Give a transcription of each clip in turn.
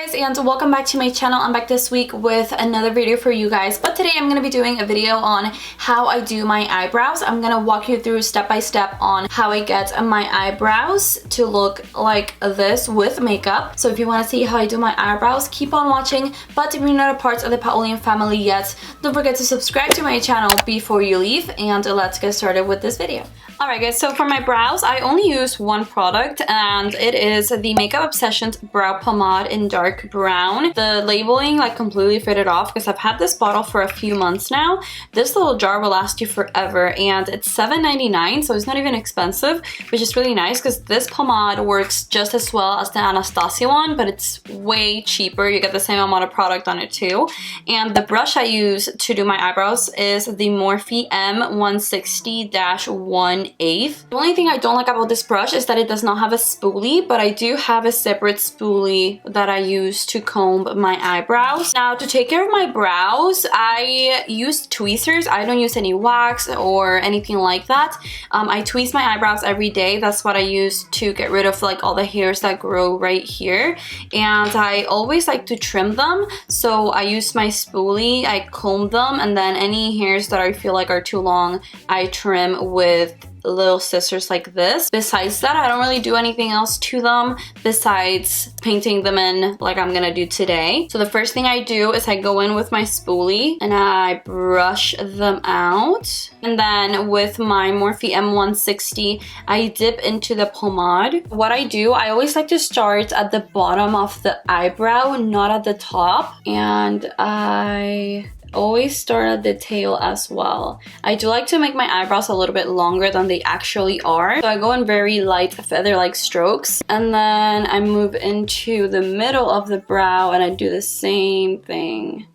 guys, and welcome back to my channel. I'm back this week with another video for you guys, but today I'm going to be doing a video on how I do my eyebrows. I'm going to walk you through step by step on how I get my eyebrows to look like this with makeup. So if you want to see how I do my eyebrows, keep on watching. But if you're not a part of the Paola family yet, don't forget to subscribe to my channel before you leave, and let's get started with this video. Alright guys, so for my brows, I only use one product, and it is the Makeup Obsessions Brow Pomade in dark brown. The labeling like completely faded off because I've had this bottle for a few months now. This little jar will last you forever, and it's $7.99, so it's not even expensive, which is really nice because this pomade works just as well as the Anastasia one, but it's way cheaper. You get the same amount of product on it too. And the brush I use to do my eyebrows is the Morphe M160-1/8. The only thing I don't like about this brush is that it does not have a spoolie, but I do have a separate spoolie that I use to comb my eyebrows. Now, to take care of my brows, I use tweezers. I don't use any wax or anything like that. I tweeze my eyebrows every day. That's what I use to get rid of like all the hairs that grow right here. And I always like to trim them. So I use my spoolie, I comb them, and then any hairs that I feel like are too long, I trim with little scissors like this. Besides that, I don't really do anything else to them besides painting them in like I'm gonna do today. So the first thing I do is I go in with my spoolie and I brush them out. And then with my Morphe M160, I dip into the pomade. What I do, I always like to start at the bottom of the eyebrow, not at the top. And I always start at the tail as well. I do like to make my eyebrows a little bit longer than they actually are. So I go in very light feather-like strokes, and then I move into the middle of the brow and I do the same thing.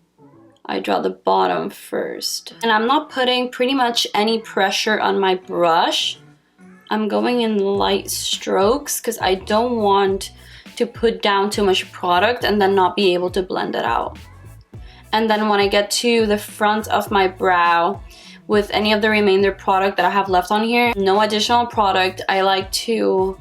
I draw the bottom first. And I'm not putting pretty much any pressure on my brush. I'm going in light strokes because I don't want to put down too much product and then not be able to blend it out. And then when I get to the front of my brow with any of the remainder product that I have left on here, no additional product, I like to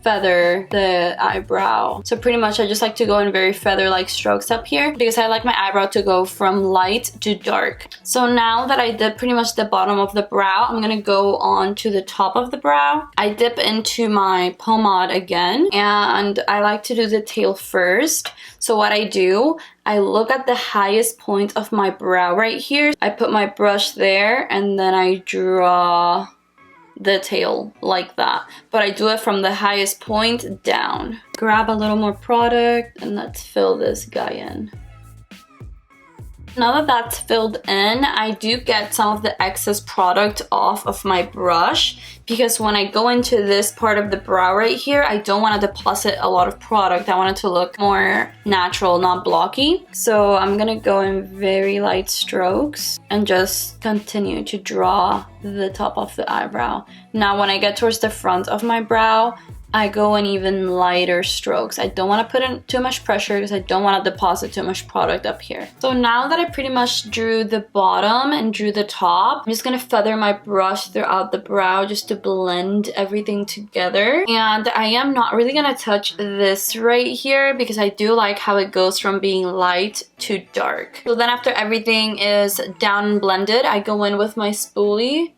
feather the eyebrow. So pretty much I just like to go in very feather-like strokes up here because I like my eyebrow to go from light to dark. So now that I did pretty much the bottom of the brow, I'm gonna go on to the top of the brow. I dip into my pomade again, and I like to do the tail first. So what I do, I look at the highest point of my brow right here. I put my brush there and then I draw the tail like that, but I do it from the highest point down. Grab a little more product and let's fill this guy in. Now that that's filled in, I do get some of the excess product off of my brush because when I go into this part of the brow right here, I don't want to deposit a lot of product. I want it to look more natural, not blocky. So I'm gonna go in very light strokes and just continue to draw the top of the eyebrow. Now when I get towards the front of my brow, I go in even lighter strokes. I don't want to put in too much pressure because I don't want to deposit too much product up here. So now that I pretty much drew the bottom and drew the top, I'm just going to feather my brush throughout the brow just to blend everything together. And I am not really going to touch this right here because I do like how it goes from being light to dark. So then after everything is down and blended, I go in with my spoolie,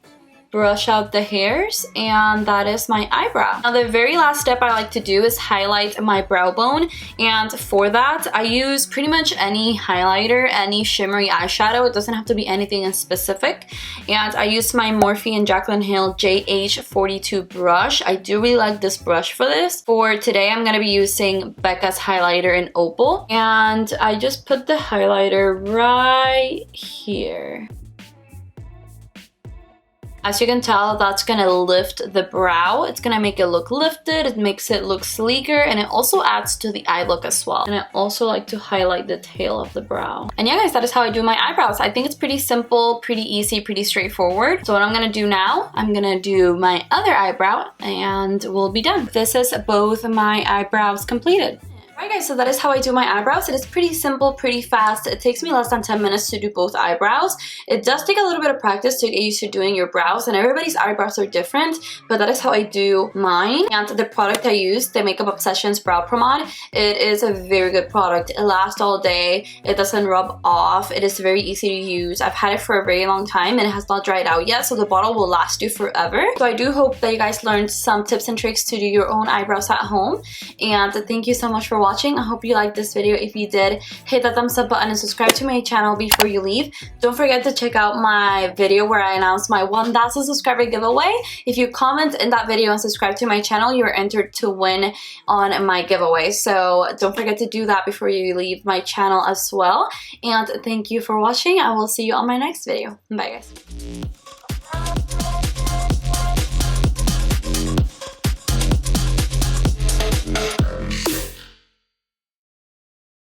brush out the hairs, and that is my eyebrow. Now the very last step I like to do is highlight my brow bone, and for that I use pretty much any highlighter, any shimmery eyeshadow. It doesn't have to be anything in specific, and I use my Morphe and Jaclyn Hill JH42 brush. I do really like this brush for this. For today I'm going to be using Becca's highlighter in Opal, and I just put the highlighter right here. As you can tell, that's gonna lift the brow. It's gonna make it look lifted, it makes it look sleeker, and it also adds to the eye look as well. And I also like to highlight the tail of the brow. And yeah guys, that is how I do my eyebrows. I think it's pretty simple, pretty easy, pretty straightforward. So what I'm gonna do now, I'm gonna do my other eyebrow and we'll be done. This is both my eyebrows completed. Alright guys, so that is how I do my eyebrows. It is pretty simple, pretty fast. It takes me less than 10 minutes to do both eyebrows. It does take a little bit of practice to get used to doing your brows, and everybody's eyebrows are different, but that is how I do mine. And the product I use, the Makeup Obsessions Brow Pomade, it is a very good product. It lasts all day. It doesn't rub off. It is very easy to use. I've had it for a very long time and it has not dried out yet, so the bottle will last you forever. So I do hope that you guys learned some tips and tricks to do your own eyebrows at home. And thank you so much for watching. I hope you liked this video. If you did, hit that thumbs up button and subscribe to my channel before you leave. Don't forget to check out my video where I announced my 1,000 subscriber giveaway. If you comment in that video and subscribe to my channel, you're entered to win on my giveaway. So don't forget to do that before you leave my channel as well. And thank you for watching. I will see you on my next video. Bye guys.